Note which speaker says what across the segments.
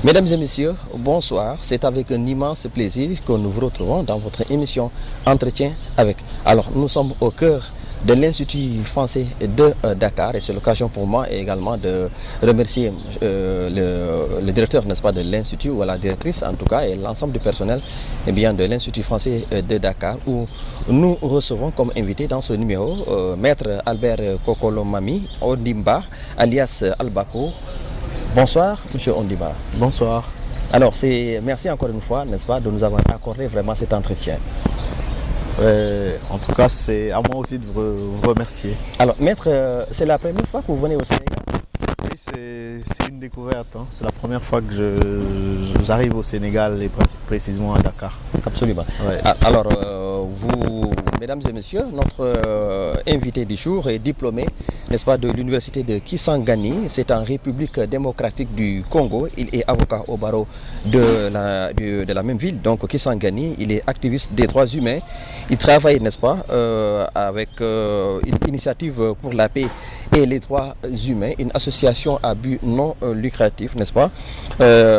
Speaker 1: Mesdames et messieurs, bonsoir. C'est avec un immense plaisir que nous vous retrouvons dans votre émission Entretien avec. Alors, nous sommes au cœur de l'Institut français de Dakar et c'est l'occasion pour moi également de remercier le directeur, n'est-ce pas, de l'Institut ou la directrice en tout cas et l'ensemble du personnel de l'Institut français de Dakar où nous recevons comme invité dans ce numéro Maître Albert Kokolomami Ondimba alias Albako. Bonsoir, monsieur Ondimba.
Speaker 2: Bonsoir.
Speaker 1: Alors, merci encore une fois, n'est-ce pas, de nous avoir accordé vraiment cet entretien.
Speaker 2: En tout cas, c'est à moi aussi de vous remercier.
Speaker 1: Alors, maître, c'est la première fois que vous venez au Sénégal?
Speaker 2: Oui, c'est une découverte. Hein. C'est la première fois que j'arrive au Sénégal et précisément à Dakar.
Speaker 1: Absolument. Ouais. Alors, vous, mesdames et messieurs, notre invité du jour est diplômé, n'est-ce pas, de l'université de Kisangani. C'est en République démocratique du Congo. Il est avocat au barreau de la même ville, donc Kisangani. Il est activiste des droits humains. Il travaille, n'est-ce pas, avec une initiative pour la paix et les droits humains, une association à but non lucratif, n'est-ce pas,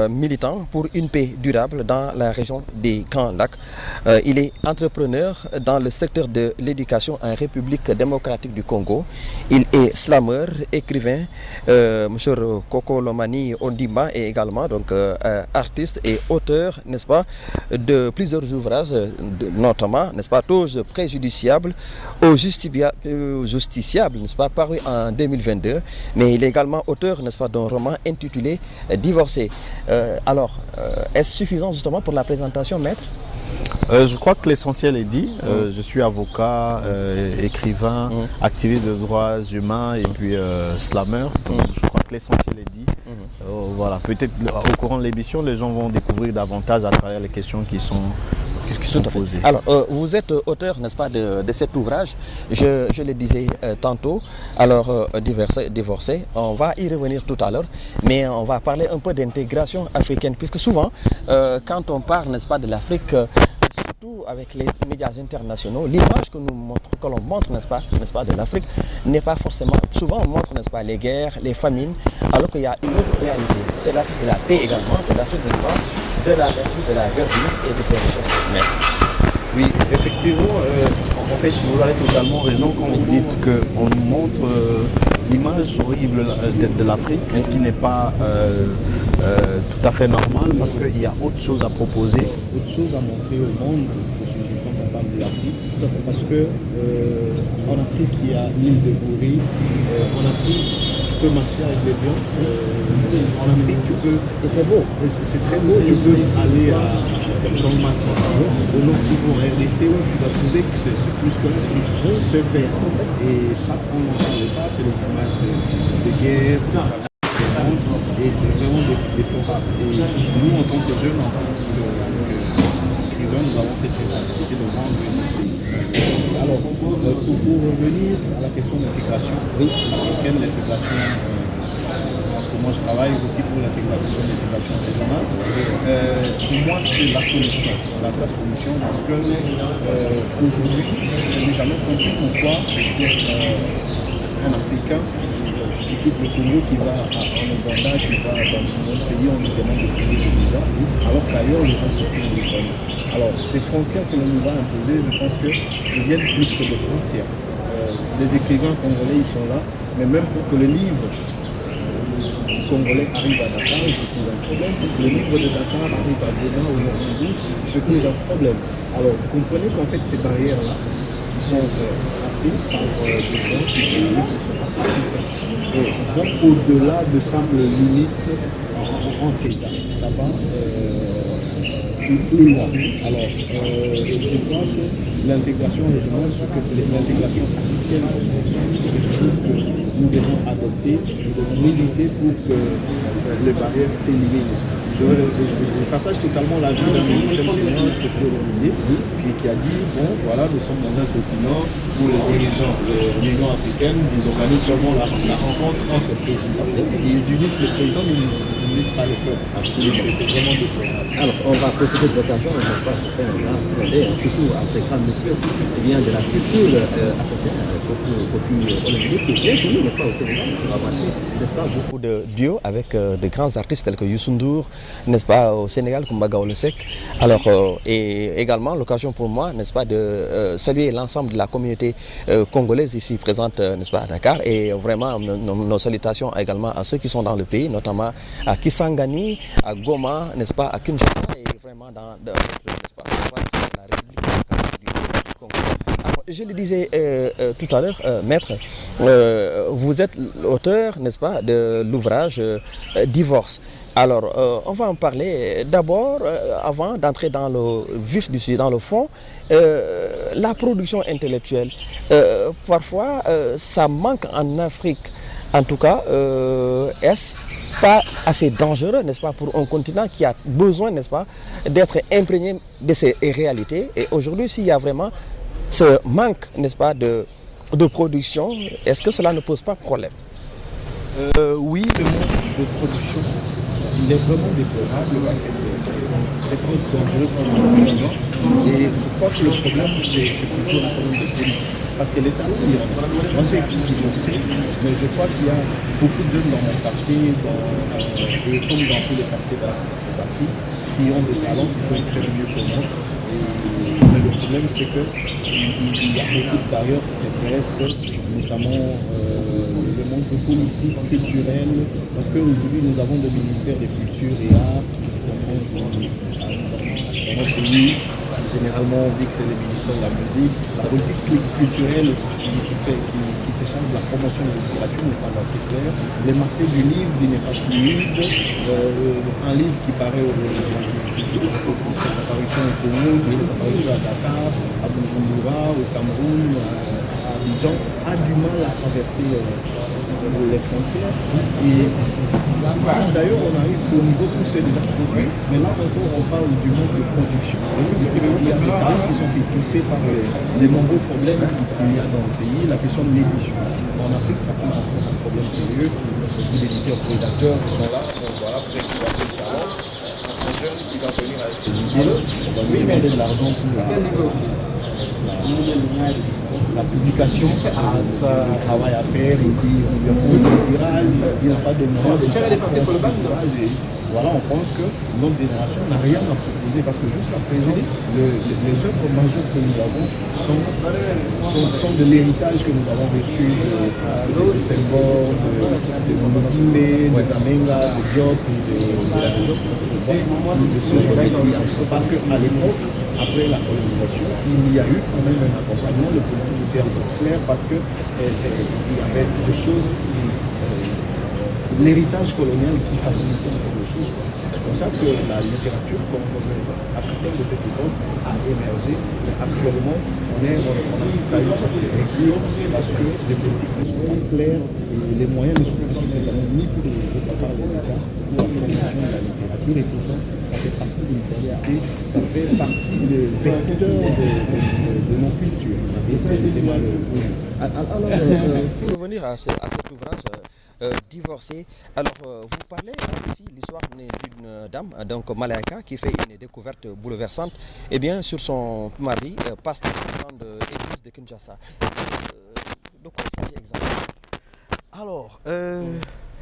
Speaker 1: militant pour une paix durable dans la région des Grands Lacs. Il est entrepreneur dans le secteur de l'éducation en République démocratique du Congo. Il est slameur, écrivain, M. Kokolomani Ondimba est également donc artiste et auteur, n'est-ce pas, de plusieurs ouvrages, notamment, n'est-ce pas, Cause préjudiciable aux justiciables, n'est-ce pas, paru en 2022, mais il est également auteur, n'est-ce pas, d'un roman intitulé Divorcé. Alors, est-ce suffisant justement pour la présentation, maître?
Speaker 2: Je crois que l'essentiel est dit. Je suis avocat, écrivain, activiste de droits humains et puis slammer. Donc, je crois que l'essentiel est dit. Voilà, peut-être au courant de l'émission, les gens vont découvrir davantage à travers les questions qui sont posées.
Speaker 1: Alors, vous êtes auteur, n'est-ce pas, de cet ouvrage. Je le disais tantôt. Alors, Divorcé, on va y revenir tout à l'heure, mais on va parler un peu d'intégration africaine, puisque souvent, quand on parle, n'est-ce pas, de l'Afrique, surtout avec les médias internationaux, l'image que l'on montre, n'est-ce pas, de l'Afrique n'est pas forcément. Souvent, on montre, n'est-ce pas, les guerres, les famines, alors qu'il y a une autre réalité. C'est l'Afrique de la paix également, c'est l'Afrique de la verdure et de ses richesses.
Speaker 2: Oui, effectivement, en fait, vous avez totalement raison quand vous dites qu'on nous montre l'image horrible de l'Afrique, ce qui n'est pas tout à fait normal parce qu'il y a autre chose à proposer, autre chose à montrer au monde quand on parle de l'Afrique. Parce que en Afrique, il y a l'île de Bouri, en Afrique, tu peux marcher avec les lions, en Afrique, tu peux, et c'est beau, c'est très beau, tu peux aller dans le Massif, au nord du RDC, où tu vas trouver que c'est plus que la Suisse, c'est vert. Et ça, on n'en parle pas, c'est les images de guerre, et c'est vraiment déplorable. Et nous, en tant que jeunes, en tant qu'écrivains, nous avons cette responsabilité de vendre une pays. Alors, pour revenir à la question de l'intégration africaine, l'intégration, parce que moi je travaille aussi pour l'intégration régionale, pour moi c'est la solution. La solution parce que aujourd'hui, je n'ai jamais compris pourquoi un Africain qui quitte le Congo, qui va en Ouganda, qui va dans un autre pays, on nous demande de payer des visas, alors qu'ailleurs les gens se trouvent des problèmes. Alors ces frontières que l'on nous a imposées, je pense que deviennent plus que des frontières. Les écrivains congolais, ils sont là, mais même pour que le livre congolais arrive à Dakar, il se pose un problème. Pour que le livre de Dakar arrive à Bénin ou Nord Kivu, il se pose un problème. Alors vous comprenez qu'en fait ces barrières-là, qui sont tracées par des gens qui sont venus pour se participer, vont au-delà de simples limites entre États. Ça va plus loin. Alors, je crois que l'intégration régionale, l'intégration africaine, c'est quelque chose que nous devons adopter, nous devons militer pour que les barrières s'éliminent. Je partage totalement l'avis d'un musicien général qui a dit, bon voilà, nous sommes dans un continent où les dirigeants de l'Union africaine, ils organisent seulement la rencontre entre présidents. Ils unissent les présidents, mais n'utilisent pas le peuple. C'est vraiment déplorable.
Speaker 3: Alors, on va profiter de l'occasion, n'est-ce pas, pour faire un grand clin surtout à ces grands messieurs qui viennent de la culture africaine, Kofi Olomide, qui est bien connu, n'est-ce pas, au Sénégal, qui va marcher, n'est-ce pas,
Speaker 1: beaucoup de duos avec de grands artistes tels que Youssou N'Dour, n'est-ce pas, au Sénégal, comme Baga Olesek. Alors, et également l'occasion pour moi, n'est-ce pas, de saluer l'ensemble de la communauté congolaise ici présente, n'est-ce pas, à Dakar, et vraiment nos salutations également à ceux qui sont dans le pays, notamment à Kisangani, à Goma, n'est-ce pas, à Kinshasa, et vraiment dans n'est-ce pas, la République du Congo. Alors, je le disais tout à l'heure, maître, vous êtes l'auteur, n'est-ce pas, de l'ouvrage Divorce. Alors, on va en parler d'abord, avant d'entrer dans le vif du sujet, dans le fond. La production intellectuelle, parfois, ça manque en Afrique. En tout cas, est-ce pas assez dangereux, n'est-ce pas, pour un continent qui a besoin, n'est-ce pas, d'être imprégné de ces réalités. Et aujourd'hui, s'il y a vraiment ce manque, n'est-ce pas, de production, est-ce que cela ne pose pas problème?
Speaker 2: Oui, le manque de production, il est vraiment déplorable parce que c'est trop dangereux pour l'environnement. Et je crois que le problème, c'est plutôt un problème de politique. Parce que l'État, moi j'ai divorcé, mais je crois qu'il y a beaucoup de jeunes dans mon quartier, et comme dans tous les quartiers d'Afrique, qui ont des talents, qui peuvent faire mieux que moi. Mais le problème, c'est qu'il y a beaucoup de barrières qui se dressent, notamment le manque de politique culturelle, parce qu'aujourd'hui, nous avons des ministères de culture et art qui se confondent dans notre pays. Généralement, on dit que c'est les ministères de la musique. La politique culturelle qui se charge de la promotion de la littérature n'est pas assez claire. Le marché du livre n'est pas fluide. Un livre qui paraît au ses apparitions au Congo, ses apparitions à Dakar, à Bujumbura, au Cameroun, à Abidjan, a du mal à traverser les frontières. Et d'ailleurs, on arrive au niveau où c'est déjà produit, mais là encore, on parle du manque de production. Il y a des pays qui sont étouffés par les nombreux problèmes qu'il y a dans le pays, la question de l'édition. En Afrique, ça pose encore un problème sérieux. Beaucoup d'éditeurs prédateurs qui sont là, voilà, prêts à faire des talents. Un jeune qui va venir avec ses idées, on va lui demander de l'argent pour la publication, un travail à faire, et puis on lui impose le tirage, il n'a pas de moyens de faire le tirage. Et voilà, on pense que notre génération n'a rien à proposer parce que jusqu'à présent, les œuvres majeures que nous avons sont de l'héritage que nous avons reçu de Senghor, de Mouloudimbe, de Zamenga, de Diop, de ce genre de. Parce qu'à l'époque, après la colonisation, il y a eu quand même un accompagnement de politique hyper clair parce qu'il y avait des choses l'héritage colonial qui facilitait encore les choses. C'est pour ça que la littérature africaine de cette époque a émergé. Actuellement, on assiste à une sorte de régule parce que les politiques ne sont pas claires et les moyens ne sont pas suffisamment mis pour les par les États pour la promotion de la littérature. Et pourtant, ça fait partie de l'identité, ça fait partie des vecteurs de nos cultures. Et c'est malheureux.
Speaker 1: Alors, pour revenir à cet ouvrage, Divorcé. Alors, vous parlez ici l'histoire d'une dame, donc Malaika, qui fait une découverte bouleversante, et bien sur son mari, pasteur de l'église de Kinshasa. De quoi il s'agit exactement?
Speaker 2: Alors,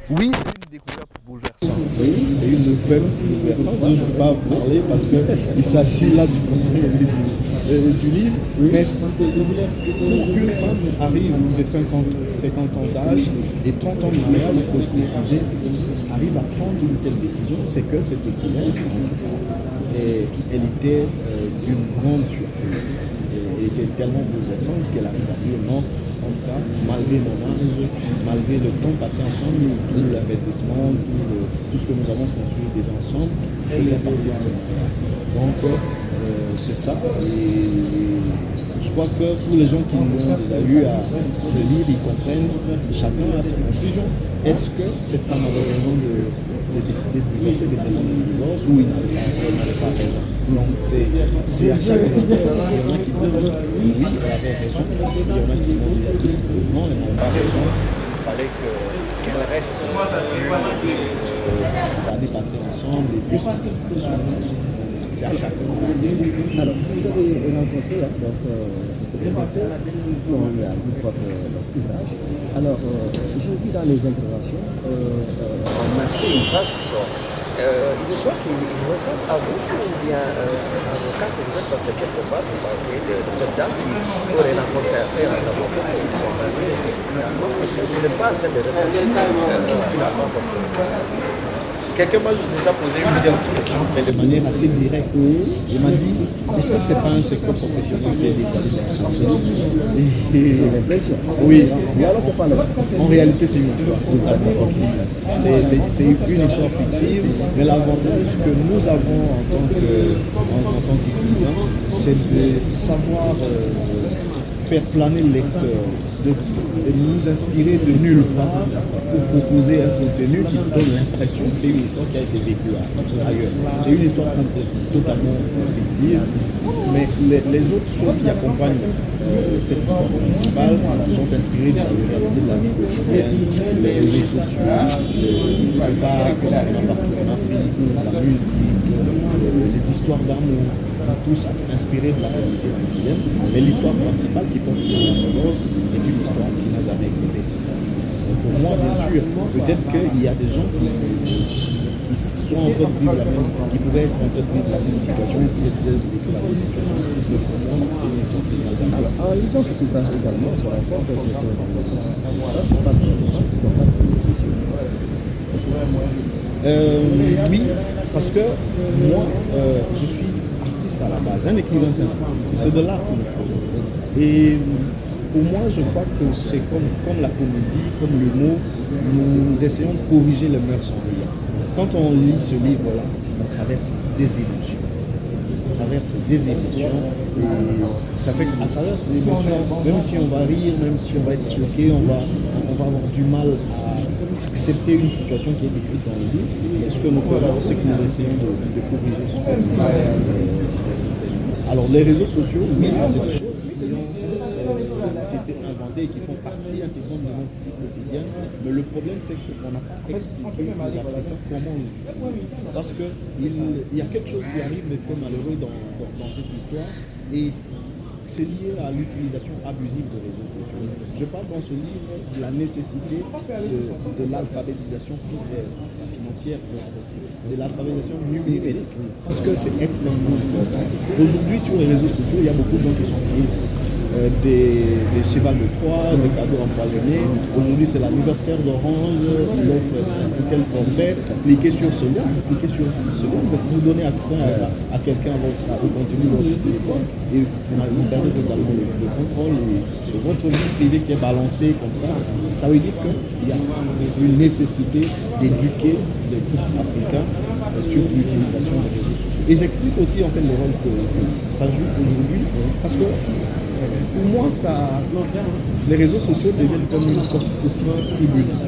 Speaker 2: oui, c'est une découverte bouleversante. Oui, c'est une découverte bouleversante. Je ne peux pas parler parce qu'il s'agit là du contenu du livre. Mais pour qu'une femme arrive de 50 ans d'âge et 30 ans de mariage, il faut le préciser, arrive à prendre une telle décision, c'est que cette découverte, elle était d'une grande surprise. Elle était tellement bouleversante qu'elle arrive à dire non. En tout cas, malgré mon âge, malgré le temps passé ensemble, tout l'investissement, tout ce que nous avons construit déjà ensemble, je vais partir de ce moment. Donc, c'est ça. Et je crois que pour les gens qui l'ont déjà eu à le lire, ils comprennent, chacun a sa conclusion. Est-ce que cette femme avait raison de décider de divorcer, de demander le divorce, ou il n'avait pas raison? Donc, c'est à chaque fois. Il y en a qui disent oui, elle avait raison. Il y en a qui vont dire non, elle n'a pas raison. Il fallait que le reste l'année passée ensemble et puis c'est à chacun.
Speaker 3: Alors, si vous avez rencontré, hein, donc, il y a une fois l'ouvrage. Alors, j'ai vu dans les interventions, on masqué une phrase qui sort. Il est soit qu'il ressemble à vous ou bien avocat que vous êtes, parce que quelque part, vous parlez de cette dame qui aurait rencontré après un avocat et ils sont mariés. Parce que vous n'êtes pas en train de représenter finalement votre.
Speaker 2: Quelqu'un m'a déjà posé une question, mais de manière assez directe. Il m'a dit, est-ce que c'est pas un secret professionnel qui est dévoilé dans son film?
Speaker 3: C'est l'impression.
Speaker 2: Oui.
Speaker 3: Mais alors, c'est pas le.
Speaker 2: En réalité, c'est une histoire totalement fictive. C'est une histoire fictive, mais l'avantage que nous avons en tant qu'écrivain, c'est de savoir faire planer le lecteur, de nous inspirer de nulle part pour proposer un contenu qui donne l'impression que c'est une histoire qui a été vécue ailleurs. C'est une histoire totalement fictive, mais les autres choses qui accompagnent cette histoire principale sont inspirées de la réalité de la vie quotidienne, les réseaux sociaux, le bar, comme on a partout en Afrique, la musique, les histoires d'amour. Tous inspirés de la réalité quotidienne, mais l'histoire principale qui porte sur la rose est une histoire qui n'a jamais existé. Donc pour moi, bien sûr, peut-être qu'il y a des gens qui sont en train de vivre qui pourraient être en train de vivre la même situation, qui pourraient vivre la même situation. Donc pour moi, c'est une histoire qui n'a jamais existé.
Speaker 3: En lisant cet ouvrage également, je rapporte que c'est pas de puisqu'on parle de réseaux sociaux.
Speaker 2: Oui, parce que moi, je suis à la base, un écrivain c'est un artiste, c'est de l'art que nous faisons. Et pour moi, je crois que c'est comme la comédie, comme l'humour, nous essayons de corriger les mœurs en riant. Quand on lit ce livre-là, on traverse des émotions. On traverse des émotions et ça fait qu'à travers ces émotions, même si on va rire, même si on va être choqué, on va avoir du mal à accepter une situation qui est décrite dans le livre. Et ce que nous faisons, c'est que nous essayons de corriger ce que nous faisons. Alors les réseaux sociaux, oui, c'est des choses qui ont été inventées et qui font partie intégrante de notre vie quotidienne. Mais le problème, c'est qu'on n'a pas expliqué aux Africains comment on les utilise. Parce qu'il y a quelque chose qui arrive de très malheureux dans cette histoire. Et c'est lié à l'utilisation abusive des réseaux sociaux. Je parle dans ce livre de la nécessité de l'alphabétisation financière, de l'alphabétisation numérique, parce que c'est extrêmement important. Aujourd'hui, sur les réseaux sociaux, il y a beaucoup de gens qui sont pris des chevals de Troie, des cadeaux empoisonnés. Aujourd'hui, c'est l'anniversaire d'Orange, il offre un tel forfait. Cliquez sur ce lien, vous donnez accès à quelqu'un au contenu de votre téléphone et vous perdez totalement le contrôle sur votre vie privée qui est balancée comme ça. Ça veut dire qu'il y a une nécessité d'éduquer les peuples africains sur l'utilisation des réseaux sociaux. Et j'explique aussi en fait le rôle que ça joue aujourd'hui, parce que pour moi, les réseaux sociaux deviennent comme une sorte aussi de tribunal.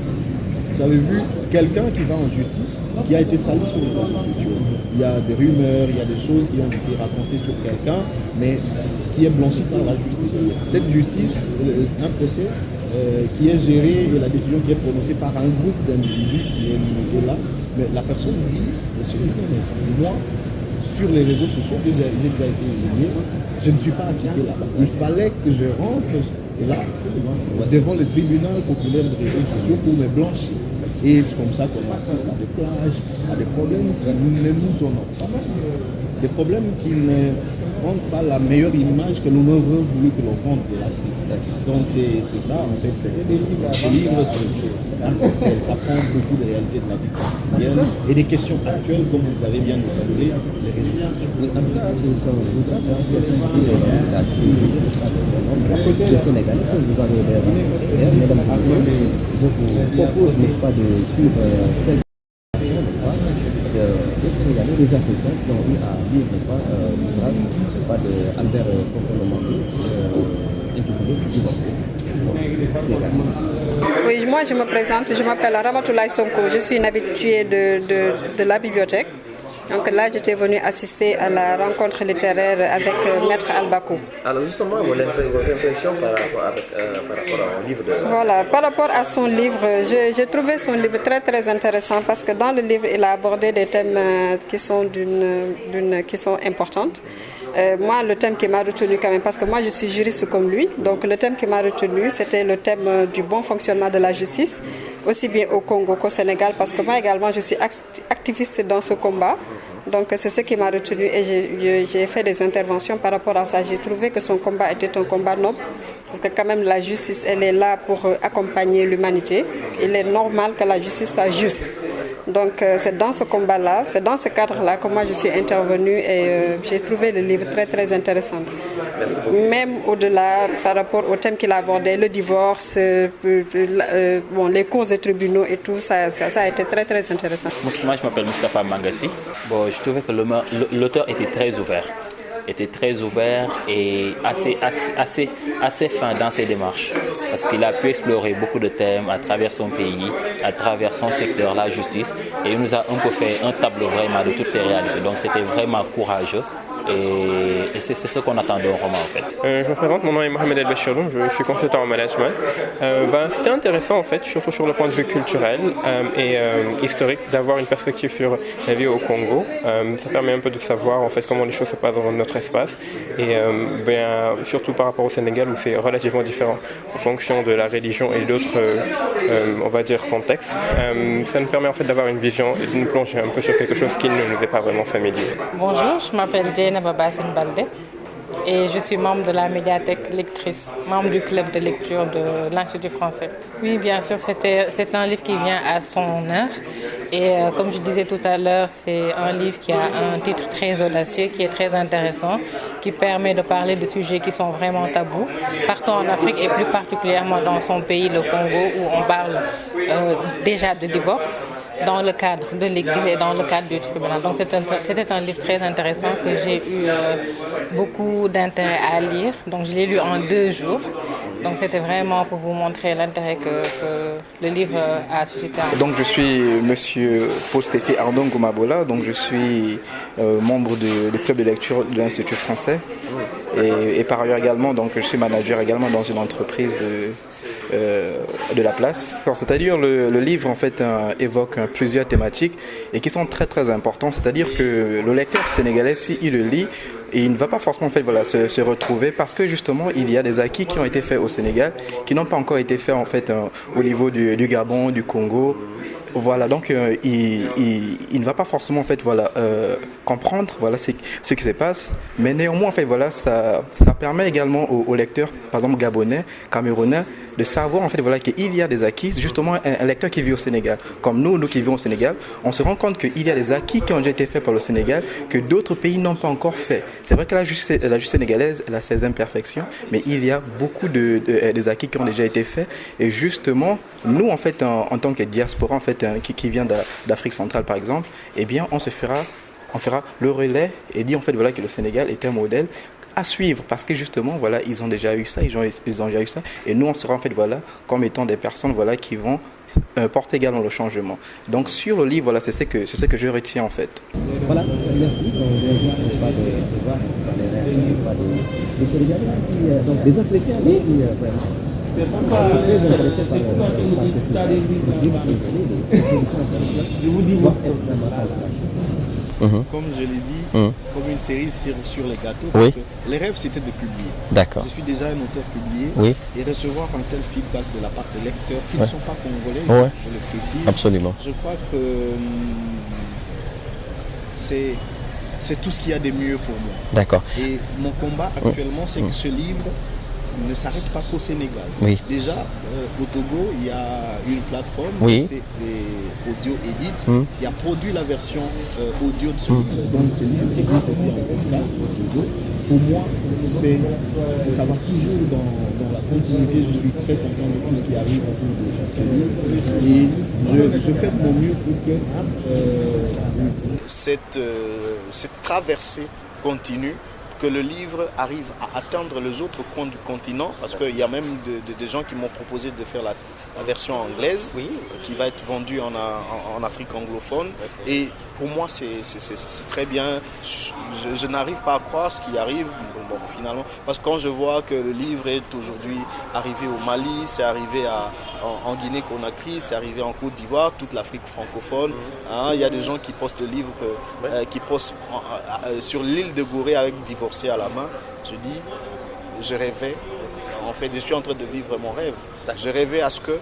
Speaker 2: Vous avez vu quelqu'un qui va en justice, qui a été sali sur les réseaux sociaux. Il y a des rumeurs, il y a des choses qui ont été racontées sur quelqu'un, mais qui est blanchi par la justice. Cette justice, un procès qui est géré et la décision qui est prononcée par un groupe d'individus qui est là, mais la personne dit, moi, sur les réseaux sociaux, j'ai déjà été éliminé, je ne suis pas acquitté là-bas. Il fallait que je rentre là, devant le tribunal populaire des réseaux sociaux pour me blanchir. Et c'est comme ça qu'on assiste à des plages, à des problèmes qui ne nous honorent pas. Des problèmes qui ne rendent pas la meilleure image que nous aurions voulu que l'on rende de l'Afrique. Donc c'est ça, en fait, ce livre, ça prend beaucoup de réalités de la vie quotidienne et des questions actuelles, comme vous avez bien établi, les réseaux sociaux.
Speaker 3: En tout cas, c'est un ouvrage qui a fait la curiosité des Sénégalais, comme vous avez rencontré. Mesdames et messieurs, je vous propose, n'est-ce pas, de suivre quelques des Sénégalais, des Africains qui ont eu à lire, n'est-ce pas, l'ouvrage, n'est-ce pas, d'Albert Pompidou, intitulé Divorcé.
Speaker 4: Oui, moi je me présente, je m'appelle Ramatoulaye Sonko, je suis une habituée de la bibliothèque. Donc là, j'étais venue assister à la rencontre littéraire avec Maître Albakou.
Speaker 1: Alors justement, vos impressions par rapport au livre de...
Speaker 4: Voilà, par rapport à son livre, j'ai trouvé son livre très très intéressant parce que dans le livre, il a abordé des thèmes qui sont importantes. Moi, le thème qui m'a retenu quand même, parce que moi je suis juriste comme lui, donc le thème qui m'a retenu, c'était le thème du bon fonctionnement de la justice, aussi bien au Congo qu'au Sénégal, parce que moi également je suis activiste dans ce combat. Donc c'est ce qui m'a retenu et j'ai fait des interventions par rapport à ça. J'ai trouvé que son combat était un combat noble, parce que quand même la justice, elle est là pour accompagner l'humanité. Il est normal que la justice soit juste. Donc c'est dans ce combat-là, c'est dans ce cadre-là que moi je suis intervenue et j'ai trouvé le livre très très intéressant. Même au-delà, par rapport au thème qu'il a abordé, le divorce, les causes des tribunaux et tout, ça a été très très intéressant.
Speaker 5: Moi je m'appelle Moustapha Mangassi. Bon, je trouvais que l'auteur était très ouvert. Et assez fin dans ses démarches, parce qu'il a pu explorer beaucoup de thèmes à travers son pays, à travers son secteur, la justice, et il nous a un peu fait un tableau vraiment de toutes ces réalités. Donc c'était vraiment courageux. Et c'est ce qu'on attend d'un roman en fait.
Speaker 6: Je me présente, mon nom est Mohamed El Bachiroun, je suis consultant en management. C'était intéressant en fait, surtout sur le point de vue culturel et historique, d'avoir une perspective sur la vie au Congo. Ça permet un peu de savoir en fait comment les choses se passent dans notre espace et surtout par rapport au Sénégal où c'est relativement différent en fonction de la religion et d'autres on va dire contextes. Ça nous permet en fait d'avoir une vision et de nous plonger un peu sur quelque chose qui ne nous est pas vraiment familier.
Speaker 7: Bonjour, je m'appelle Dieynaba Bassine Baldé et je suis membre de la médiathèque lectrice, membre du club de lecture de l'Institut français. Oui, bien sûr, c'est un livre qui vient à son heure et comme je disais tout à l'heure, c'est un livre qui a un titre très audacieux, qui est très intéressant, qui permet de parler de sujets qui sont vraiment tabous, partout en Afrique et plus particulièrement dans son pays, le Congo, où on parle déjà de divorce, dans le cadre de l'Église et dans le cadre du tribunal. Donc c'était un livre très intéressant que j'ai eu beaucoup d'intérêt à lire. Donc je l'ai lu en 2 jours. Donc c'était vraiment pour vous montrer l'intérêt que le livre a suscité.
Speaker 8: Donc je suis monsieur Paul Stéphé Ardon Gomabola, donc je suis membre du club de lecture de l'Institut français et par ailleurs également, donc je suis manager également dans une entreprise de la place. C'est-à-dire le livre en fait évoque plusieurs thématiques et qui sont très très importantes. C'est-à-dire que le lecteur sénégalais, s'il le lit, et il ne va pas forcément en fait, se retrouver parce que justement il y a des acquis qui ont été faits au Sénégal qui n'ont pas encore été faits en fait au niveau du Gabon, du Congo. Voilà, donc il ne va pas forcément en fait comprendre ce qui se passe, mais néanmoins en fait ça permet également aux lecteurs, par exemple gabonais, camerounais, de savoir en fait qu'il y a des acquis. Justement, un lecteur qui vit au Sénégal, comme nous qui vivons au Sénégal, on se rend compte qu'il y a des acquis qui ont déjà été faits par le Sénégal que d'autres pays n'ont pas encore fait. C'est vrai que la justice sénégalaise elle a ses imperfections, mais il y a beaucoup des acquis qui ont déjà été faits. Et justement, nous en fait en tant que diaspora en fait qui vient d'Afrique centrale par exemple, eh bien on fera le relais et dire en fait que le Sénégal est un modèle à suivre parce que justement ils ont déjà eu ça, ils ont déjà eu ça et nous on sera en fait comme étant des personnes qui vont porter également le changement. Donc sur le livre c'est ce que je retiens en fait.
Speaker 3: Voilà, merci. On vient juste pas de voir les réactions des Sénégalais, donc des Africains qui très intéressés par
Speaker 2: je vous dis comme je l'ai dit, comme une série sur les gâteaux, parce que les rêves c'était de publier.
Speaker 1: D'accord.
Speaker 2: Je suis déjà un auteur publié et recevoir un tel feedback de la part des lecteurs qui ne sont pas congolais, je le précise.
Speaker 1: Absolument.
Speaker 2: Je crois que c'est tout ce qu'il y a de mieux pour moi.
Speaker 1: D'accord.
Speaker 2: Et mon combat actuellement, c'est que ce livre ne s'arrête pas qu'au Sénégal. Déjà, au Togo, il y a une plateforme, c'est Audio Edit, qui a produit la version audio de ce livre.
Speaker 3: Donc ce livre existe aussi en podcast au Togo. Pour moi, ça va toujours dans la continuité. Je suis très content de tout ce qui arrive autour de ce livre. Et je fais de mon mieux pour que
Speaker 2: cette traversée continue, que le livre arrive à atteindre les autres coins du continent, parce qu'il y a même des gens qui m'ont proposé de faire la version anglaise, qui va être vendue en Afrique anglophone. Et pour moi, c'est très bien. Je n'arrive pas à croire ce qui arrive, finalement, parce que quand je vois que le livre est aujourd'hui arrivé au Mali, c'est arrivé en Guinée-Conakry, c'est arrivé en Côte d'Ivoire, toute l'Afrique francophone. Il y a des gens qui postent le livre, qui postent sur l'île de Gorée avec Divorcé à la main. Je dis, je rêvais. En fait, je suis en train de vivre mon rêve. Je rêvais à ce que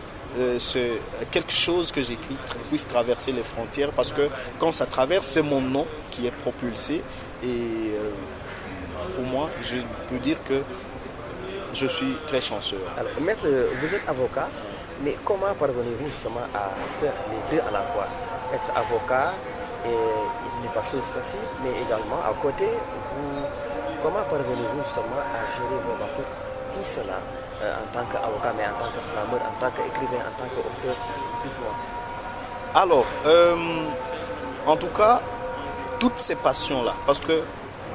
Speaker 2: quelque chose que j'écris puisse traverser les frontières, parce que quand ça traverse, c'est mon nom qui est propulsé. Et pour moi, je peux dire que je suis très chanceux.
Speaker 3: Alors, maître, vous êtes avocat, mais comment parvenez-vous justement à faire les deux à la fois? Être avocat, et il n'est pas chose facile, mais également à côté, comment parvenez-vous justement à gérer vos bateaux, tout cela en tant qu'avocat, mais en tant que slameur, en tant qu'écrivain, en tant qu'auteur? Dites-moi.
Speaker 2: Alors, en tout cas, toutes ces passions-là, parce que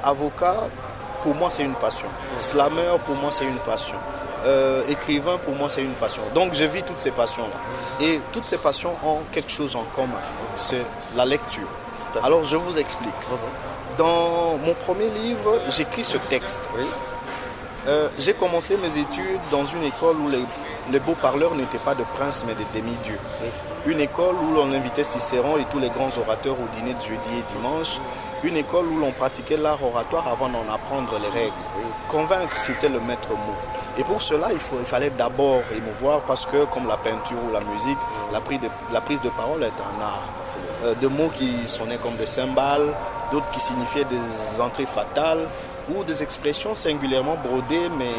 Speaker 2: avocat, pour moi, c'est une passion. Slameur, pour moi, c'est une passion. Écrivain, pour moi, c'est une passion. Donc, je vis toutes ces passions-là. Et toutes ces passions ont quelque chose en commun, c'est la lecture. Alors, je vous explique. Dans mon premier livre, j'écris ce texte. J'ai commencé mes études dans une école où les beaux parleurs n'étaient pas de princes, mais de demi-dieux. Une école où l'on invitait Cicéron et tous les grands orateurs au dîner de jeudi et dimanche. Une école où l'on pratiquait l'art oratoire avant d'en apprendre les règles. Convaincre, c'était le maître mot. Et pour cela, il fallait d'abord émouvoir, parce que comme la peinture ou la musique, la prise de parole est un art. De mots qui sonnaient comme des cymbales, d'autres qui signifiaient des entrées fatales, ou des expressions singulièrement brodées, mais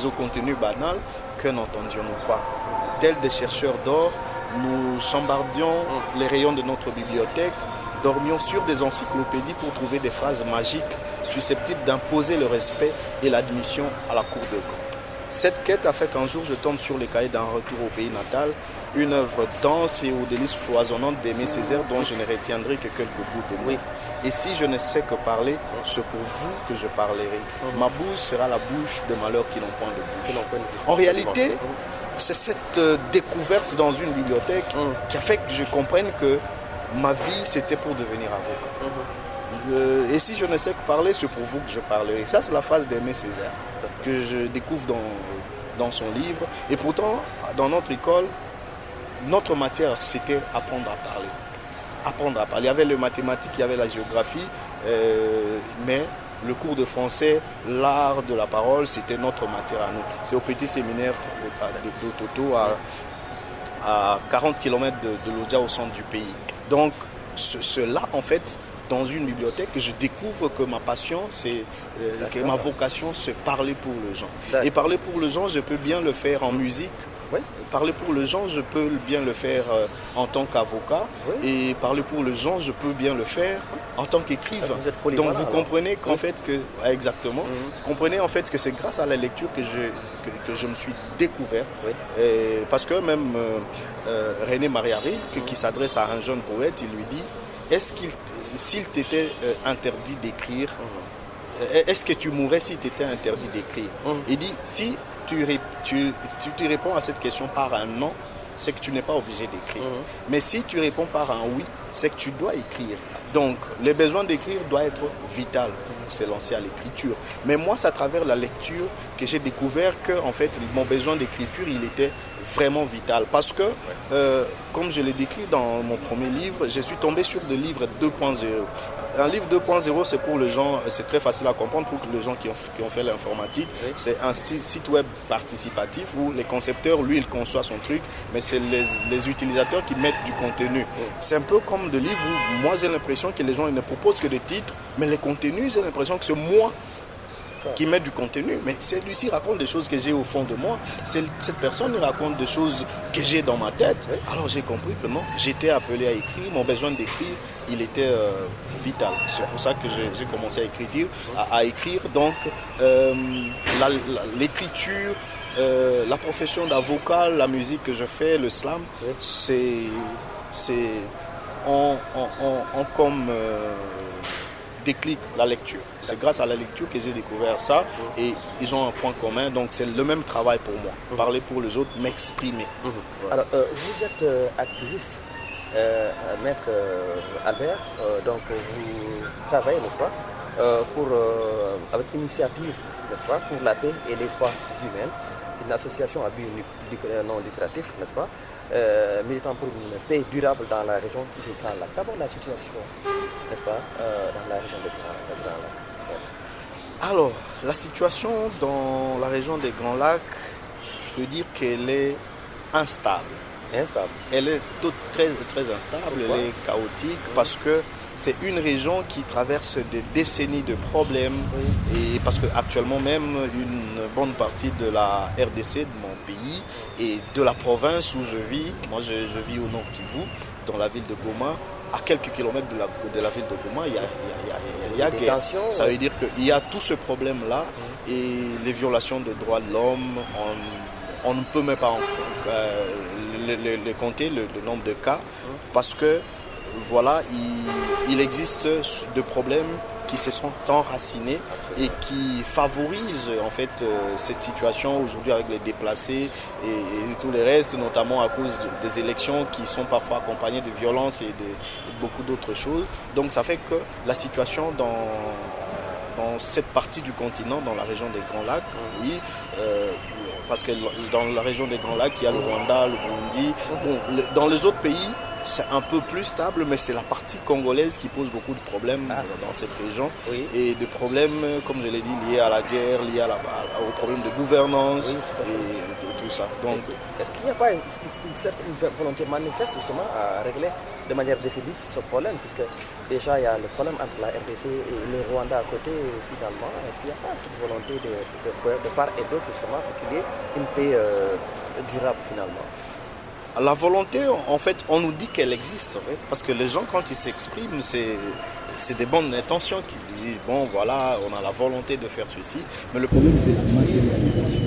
Speaker 2: au contenu banal, que n'entendions-nous pas. Tels des chercheurs d'or, nous chambardions les rayons de notre bibliothèque, dormions sur des encyclopédies pour trouver des phrases magiques susceptibles d'imposer le respect et l'admission à la cour de camp. Cette quête a fait qu'un jour je tombe sur les cahiers d'un retour au pays natal, une œuvre dense et aux délices foisonnantes d'Aimé Césaire dont je ne retiendrai que quelques bouts de mots. Et si je ne sais que parler, c'est pour vous que je parlerai. Ma bouche sera la bouche de malheurs qui n'ont point de bouche. En réalité, c'est cette découverte dans une bibliothèque qui a fait que je comprenne que ma vie, c'était pour devenir avocat. Et si je ne sais que parler, c'est pour vous que je parlerai. Ça, c'est la phrase d'Aimé Césaire que je découvre dans son livre. Et pourtant, dans notre école, notre matière, c'était apprendre à parler. Apprendre à parler. Il y avait les mathématiques, il y avait la géographie, mais le cours de français, l'art de la parole, c'était notre matière à nous. C'est au petit séminaire d'Ototo, à 40 km de Lodja, au centre du pays. Donc, cela, en fait, dans une bibliothèque, je découvre que ma passion, que ma vocation, c'est parler pour les gens. Et parler pour les gens, je peux bien le faire en musique. Parler pour les gens, je peux bien le faire en tant qu'avocat. Et parler pour les gens, je peux bien le faire en tant qu'écrivain. Donc vous comprenez qu'en fait que exactement, vous comprenez en fait que c'est grâce à la lecture que je me suis découvert. Parce que même René Mariari, qui s'adresse à un jeune poète, il lui dit: s'il t'était interdit d'écrire, est-ce que tu mourrais s'il t'était interdit d'écrire? Il dit: si tu réponds à cette question par un non, c'est que tu n'es pas obligé d'écrire. Mais si tu réponds par un oui, c'est que tu dois écrire. Donc, le besoin d'écrire doit être vital pour s'élancer à l'écriture. Mais moi, c'est à travers la lecture que j'ai découvert que, en fait, mon besoin d'écriture, il était vraiment vital. Parce que, comme je l'ai décrit dans mon premier livre, je suis tombé sur des livres 2.0. Un livre 2.0, c'est pour les gens, c'est très facile à comprendre pour les gens qui ont fait l'informatique. C'est un site web participatif où les concepteurs, lui, il conçoit son truc, mais c'est les utilisateurs qui mettent du contenu. C'est un peu comme des livres où moi j'ai l'impression que les gens ils ne proposent que des titres, mais les contenus, j'ai l'impression que c'est moi qui met du contenu, mais celui-ci raconte des choses que j'ai au fond de moi. Cette personne raconte des choses que j'ai dans ma tête. Alors j'ai compris que non, j'étais appelé à écrire, mon besoin d'écrire, il était vital. C'est pour ça que j'ai commencé à écrire. Donc l'écriture, la profession d'avocat, la musique que je fais, le slam, c'est en comme déclic, la lecture. C'est grâce à la lecture que j'ai découvert ça et ils ont un point commun, donc c'est le même travail pour moi. Parler pour les autres, m'exprimer.
Speaker 1: Alors, vous êtes activiste, maître Albert, donc vous travaillez, n'est-ce pas, avec initiative, n'est-ce pas, pour la paix et les droits humains. C'est une association à but non lucratif, n'est-ce pas, militant pour une paix durable dans la région du Grand Lac. D'abord la situation, n'est-ce pas, dans la région du Grand Lac.
Speaker 2: Alors, la situation dans la région des Grands Lacs, je peux dire qu'elle est instable. Elle est très instable, elle est chaotique parce que c'est une région qui traverse des décennies de problèmes et parce qu'actuellement même une bonne partie de la RDC, de mon pays et de la province où je vis, moi je vis au Nord Kivu, dans la ville de Goma, à quelques kilomètres de la ville de Goma, il y a guerre. Ça veut dire qu'il y a tout ce problème-là et les violations des droits de l'homme, on ne peut même pas compter le nombre de cas parce que voilà, il existe de problèmes qui se sont enracinés et qui favorisent en fait cette situation aujourd'hui avec les déplacés et tout le reste, notamment à cause des élections qui sont parfois accompagnées de violences et de beaucoup d'autres choses. Donc ça fait que la situation dans cette partie du continent, dans la région des Grands Lacs, parce que dans la région des Grands Lacs, il y a le Rwanda, le Burundi. Bon, dans les autres pays, c'est un peu plus stable, mais c'est la partie congolaise qui pose beaucoup de problèmes dans cette région. Et des problèmes, comme je l'ai dit, liés à la guerre, liés aux problèmes de gouvernance et tout ça. Donc,
Speaker 1: est-ce qu'il n'y a pas une volonté manifeste justement à régler de manière définitive ce problème, puisque déjà il y a le problème entre la RDC et le Rwanda à côté finalement. Est-ce qu'il n'y a pas cette volonté de part et d'autre justement pour qu'il y ait une paix durable finalement?
Speaker 2: La volonté, en fait, on nous dit qu'elle existe, parce que les gens, quand ils s'expriment, c'est des bonnes intentions qui disent, bon, voilà, on a la volonté de faire ceci.
Speaker 3: Mais le problème, c'est la matérialisation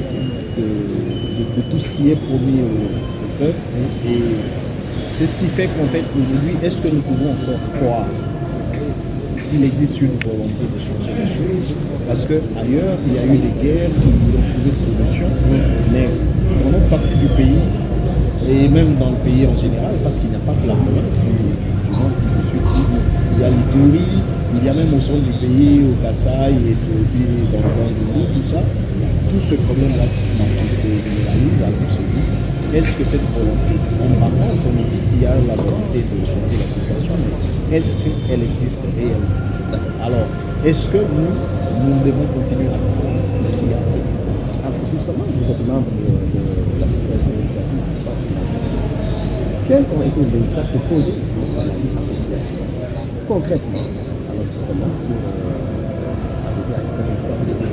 Speaker 3: de tout ce qui est promis au peuple. Et c'est ce qui fait qu'en fait, aujourd'hui, est-ce que nous pouvons encore croire qu'il existe une volonté de changer les choses? Parce qu'ailleurs, il y a eu des guerres qui ont trouvé de solutions, mais dans notre partie du pays, et même dans le pays en général, parce qu'il n'y a pas que la province, il y a l'Ituri, il y a même au centre du pays, au Kasaï et dans le Nord, tout ça, tout ce problème-là qui se généralise, alors se dit, est-ce que cette volonté, on me raconte, on me dit qu'il y a la volonté de changer la situation, mais est-ce qu'elle existe réellement? Alors, est-ce que nous devons continuer à faire? Justement, vous êtes membre de l'association initiative. Quels ont été les actes posés par l'association concrètement, alors justement, pour arriver à cette stabilité?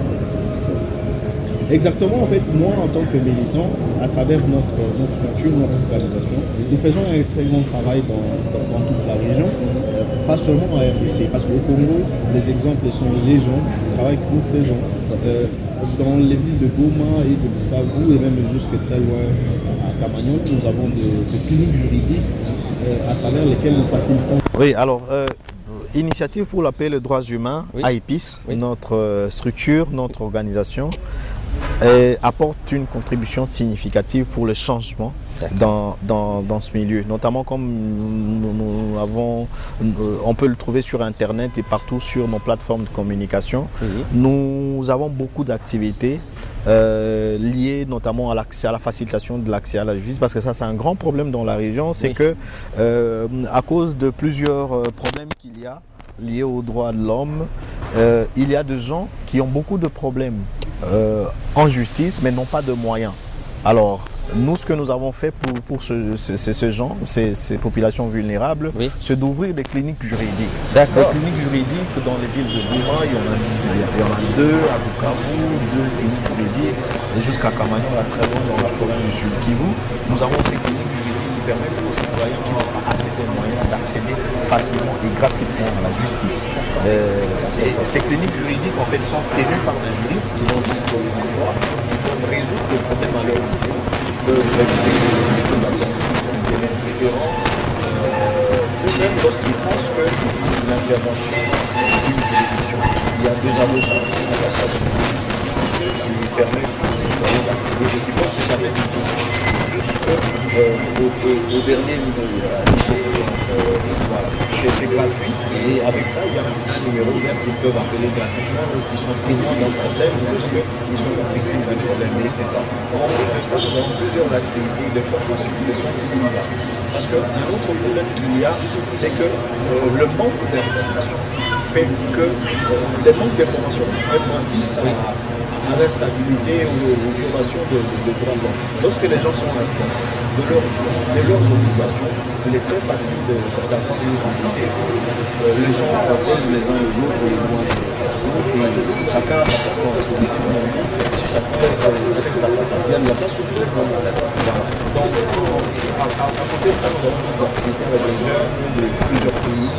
Speaker 3: Exactement, en fait, moi en tant que militant, à travers notre structure, notre organisation, nous faisons un très grand travail dans toute la région, pas seulement en RDC, parce qu'au Congo, les exemples sont légion du travail que nous faisons. Dans les villes de Goma et de Bukavu et même jusque très loin à Kamagnon, nous avons des cliniques juridiques à travers lesquelles nous facilitons.
Speaker 2: Oui, alors, Initiative pour la paix et les droits humains, AIPIS, notre structure, notre organisation, apporte une contribution significative pour le changement dans ce milieu, notamment comme on peut le trouver sur Internet et partout sur nos plateformes de communication. Nous avons beaucoup d'activités liées notamment à l'accès, à la facilitation de l'accès à la justice, parce que ça c'est un grand problème dans la région, c'est que à cause de plusieurs problèmes qu'il y a liés aux droits de l'homme, il y a des gens qui ont beaucoup de problèmes en justice mais n'ont pas de moyens. Alors nous, ce que nous avons fait pour ces gens, ces populations vulnérables, c'est d'ouvrir des cliniques juridiques. Des cliniques juridiques dans les villes de Goma, il y en a deux, à Bukavu, deux cliniques juridiques, et jusqu'à Kamagnon, là, très loin dans la province du Sud Kivu. Nous avons ces cliniques juridiques qui permettent aux citoyens qui n'ont pas assez de moyens d'accéder facilement et gratuitement à la justice. Ces cliniques juridiques, en fait, sont tenues par des juristes qui ont le droit, qui peuvent résoudre les problèmes à leur niveau. Peuvent réguler des mêmes référents, eux-mêmes lorsqu'ils pensent qu'il faut une intervention d'une avez qui permet aux citoyens d'accéder aux équipements, c'est jamais impossible. Jusqu'au dernier niveau. Voilà. C'est gratuit et avec ça, il y a un numéro vert qu'ils peuvent appeler gratuitement lorsqu'ils sont témoins d'un problème ou lorsqu'ils sont victimes d'un problème. Et c'est ça. En plus de ça, nous avons plusieurs activités de formation, de sensibilisation. Parce qu'un autre problème qu'il y a, c'est que le manque d'information fait que le manque d'information est propice à l'instabilité ou aux violations de droits de l'homme. Lorsque les gens sont informés de leurs obligations, il est très facile d'apprendre une société. Les gens apprennent les uns les autres les lois et chacun a sa place dans la société. Si chacun reste à sa place, il y a la place pour tout le monde. Donc, à côté de ça, nous avons des activités avec les jeunes de plusieurs pays,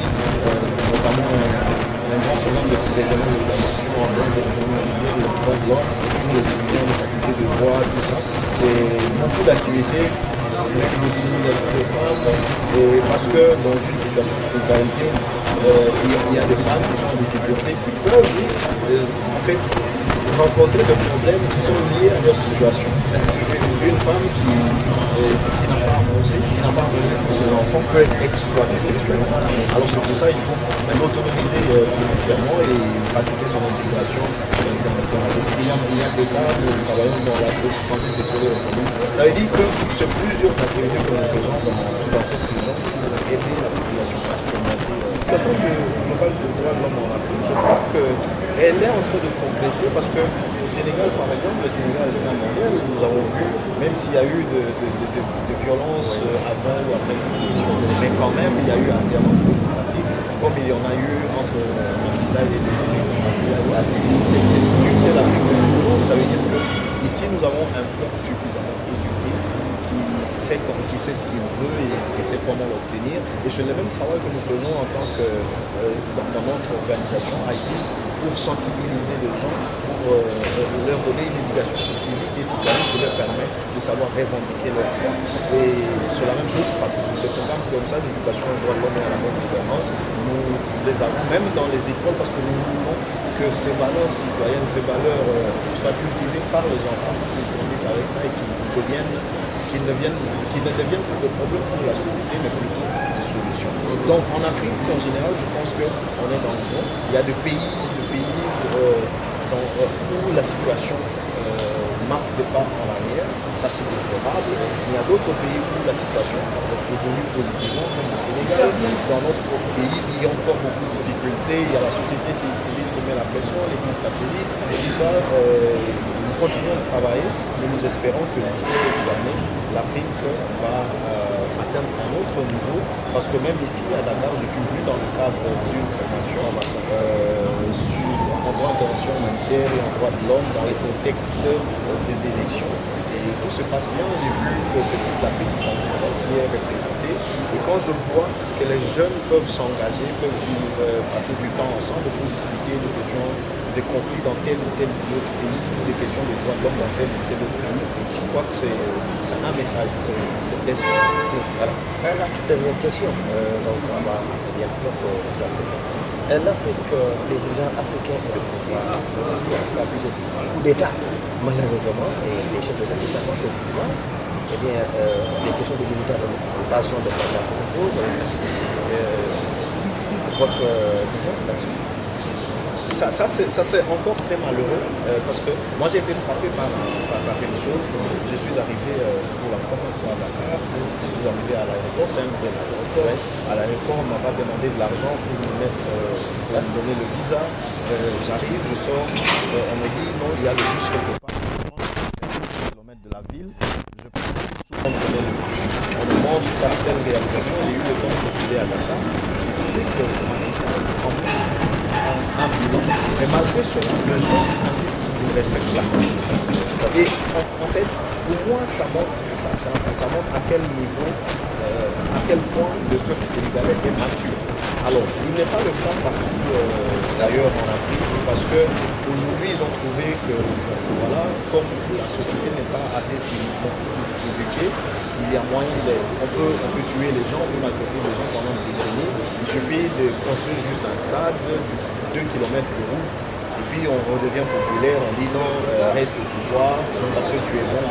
Speaker 2: notamment un grand programme de régional de formation en droit de l'homme, pour les étudiants de faculté de droit, tout ça. C'est beaucoup d'activités avec l'utilisation des femmes, et parce que dans une situation de précarité, il y a des femmes qui sont en difficulté, qui peuvent en fait rencontrer des problèmes qui sont liés à leur situation. Une femme qui n'a pas à manger, qui n'a pas à manger pour ses enfants, peut être exploitée sexuellement. Alors c'est pour ça qu'il faut même autonomiser financièrement et faciliter son intégration dans la société. Il n'y a que ça, nous travaillons dans la santé sexuelle et reproductive. Ça veut dire que c'est plusieurs activités que nous faisons dans cette région pour aider la population à surmonter. La situation globale de droits de l'homme en Afrique, je crois qu'elle est en train de progresser parce que au Sénégal, par exemple, le Sénégal est un mondial, nous avons vu, même s'il y a eu de violences avant ou après l'élection, mais quand même, il y a eu un dialogue démocratique, comme il y en a eu entre Macky Sall et c'est une de l'Afrique de l'Union. Ça veut dire qu'ici, nous avons un peuple suffisamment éduqué qui sait ce qu'il veut et qui sait comment l'obtenir. Et c'est le même travail que nous faisons en tant que dans notre organisation IPIS pour sensibiliser les gens, pour leur donner une éducation civique et citoyenne qui leur permet de savoir revendiquer leurs droits. Et c'est la même chose parce que sur des programmes comme ça, d'éducation aux droits de l'homme et à la bonne gouvernance, nous les avons même dans les écoles parce que nous voulons que ces valeurs citoyennes, ces valeurs soient cultivées par les enfants, qu'ils grandissent avec ça et qu'ils ne deviennent pas de problème pour la société, mais plutôt des solutions. Donc en Afrique, en général, je pense qu'on est dans le bon. Il y a des pays où la situation marque des pas en arrière, ça c'est déplorable. Il y a d'autres pays où la situation évolue positivement, comme au Sénégal. Dans notre pays, il y a encore beaucoup de difficultés. Il y a la société civile qui met la pression, l'Église catholique, et tout ça. Nous continuons de travailler, mais nous espérons que d'ici quelques années, l'Afrique va atteindre un autre niveau, parce que même ici à Dakar, je suis venu dans le cadre d'une formation en droit d'intervention humanitaire et en droit de l'homme dans les contextes des élections. Et tout se passe bien, j'ai vu que c'est toute l'Afrique francophone qui est représentée. Et quand je vois que les jeunes peuvent s'engager, peuvent passer du temps ensemble pour discuter des questions, des conflits dans tel ou tel autre pays, des questions des droits de l'homme dans tel ou tel autre pays, je crois que c'est un message, c'est d'espoir.
Speaker 3: Voilà. La dernière question, donc on va bien l'Afrique, les dirigeants africains ont le pouvoir, plusieurs coups d'État, malheureusement, et les chefs d'État qui s'approchent au pouvoir, eh bien, les questions de limitation de la se posent. Votre vision là-dessus?
Speaker 2: Ça c'est encore très malheureux parce que moi j'ai été frappé par une chose. Je suis arrivé pour la première fois à Dakar, je suis arrivé à l'aéroport, c'est un nouvel aéroport. À l'aéroport, on m'a pas demandé de l'argent pour me donner le visa. J'arrive, je sors, on me dit non, il y a le bus quelque part. De la ville, je peux tout le monde connaît le bus. On me demande certaines réalisations, j'ai eu le temps de circuler à Dakar. Je trouvais que ça un bilan, mais malgré cela, le gens insistent qu'ils respectent la Constitution. Et en fait, pour moi, ça montre à quel niveau, à quel point le peuple sénégalais est mature. Alors, il n'est pas le cas partout d'ailleurs en Afrique, parce qu'aujourd'hui, ils ont trouvé que, voilà, comme la société n'est pas assez civiquement éduquée, il y a moyen on peut tuer les gens, on peut maltraiter les gens pendant des décennies. Il suffit de construire juste un stade, 2 km de route, Et puis on redevient populaire, on dit non, reste au pouvoir parce que tu es bon.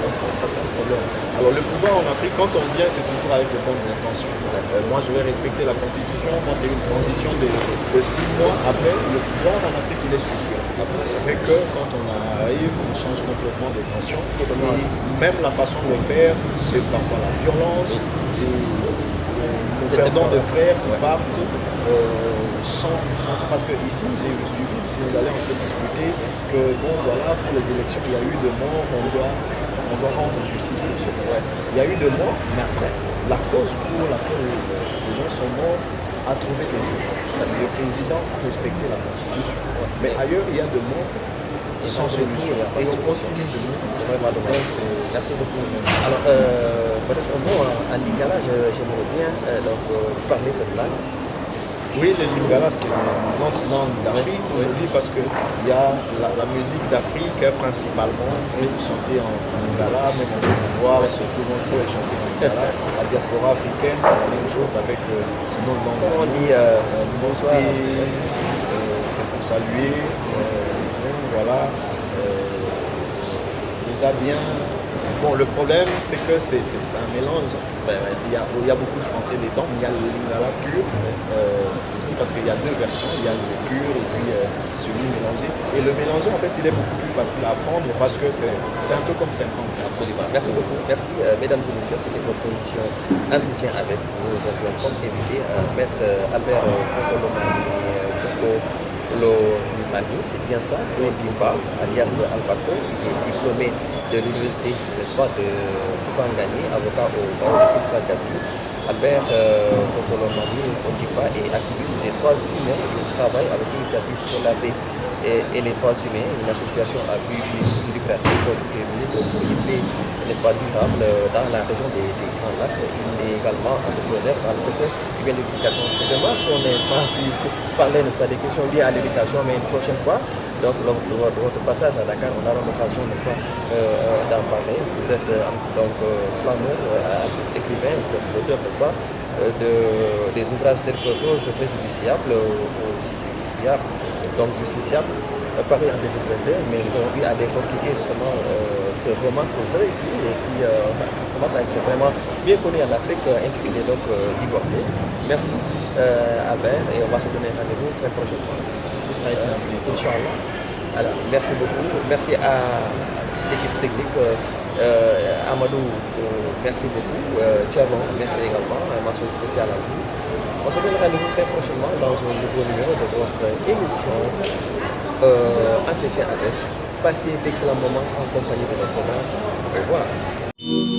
Speaker 2: Ça c'est un problème. Alors le pouvoir en Afrique, quand on vient, c'est toujours avec de bonnes intentions. Moi je vais respecter la constitution, moi c'est une transition de 6 mois. Après, le pouvoir en Afrique il est structuré. C'est vrai que quand on arrive, on change complètement de tension. Et même la façon de le faire, c'est parfois la violence. Nous perdons de frères qui partent parce que ici j'ai suivi des Sénégalais en train de discuter que bon voilà, pour les élections il y a eu de morts, on doit rendre justice pour ce ouais. Il y a eu de morts, mais après la cause pour laquelle ces gens sont morts a trouvé des faits. Le président a respecté la constitution. Ouais. Mais ailleurs il y a de morts sans solution. Et on continue de nous. C'est vraiment dommage.
Speaker 1: Merci beaucoup. Alors, peut-être un mot en lingala, j'aimerais bien parler cette langue.
Speaker 2: Oui, le lingala, c'est notre langue d'Afrique aujourd'hui parce qu'il y a la musique d'Afrique principalement chantée en lingala, même en Côte d'Ivoire, surtout on peut chanter en lingala. La diaspora africaine, c'est la même chose avec sinon le langue.
Speaker 1: On dit bonsoir.
Speaker 2: C'est pour saluer. Voilà, nous a bien. Bon, le problème, c'est que c'est un mélange. Il y a beaucoup de français dedans, mais il y a le lingala pur aussi, parce qu'il y a deux versions. Il y a le pur et puis celui mélangé. Et le mélangé, en fait, il est beaucoup plus facile à apprendre parce que c'est un peu comme 50.
Speaker 1: Merci beaucoup. Merci, mesdames et messieurs. C'était votre émission Entretien avec. Nous avions comme invité Maître Albert Mani, c'est bien ça, Bimba, alias Albaco, qui est diplômé de l'université, n'est-ce pas, de Kisangani, avocat au barreau de Kisangani. Albert Mani, Bimba est activiste des droits humains. Il travaille avec l'initiative pour la paix et les droits humains, une association à but lucratif pour y n'est-ce pas, durable dans la région des Grands Lacs. Il est également entrepreneur dans le secteur de l'éducation. C'est dommage qu'on n'ait pas pu parler, n'est-ce pas, des questions liées à l'éducation, mais une prochaine fois. Donc, lors de votre passage à Dakar, on aura l'occasion, n'est-ce pas, d'en parler. Vous êtes donc slameur, artiste, écrivain, vous êtes l'auteur, n'est-ce pas, des ouvrages tels que Roge préjudiciable, donc justiciable, paru en 2022, mais aujourd'hui à décortiquer justement ce roman que vous avez écrit et qui commence à être vraiment bien connu en Afrique, intitulé donc Divorcé. Merci Albert, et on va se donner rendez-vous très prochainement.
Speaker 2: Ça a été un plaisir.
Speaker 1: Inch'Allah. Alors, merci beaucoup. Merci à l'équipe technique. Amadou, merci beaucoup. Tchavon, merci également. Mention spéciale à vous. On se donne rendez-vous très prochainement dans un nouveau numéro de votre émission Entretien avec. Passez d'excellents moments en compagnie de notre programme. Au revoir.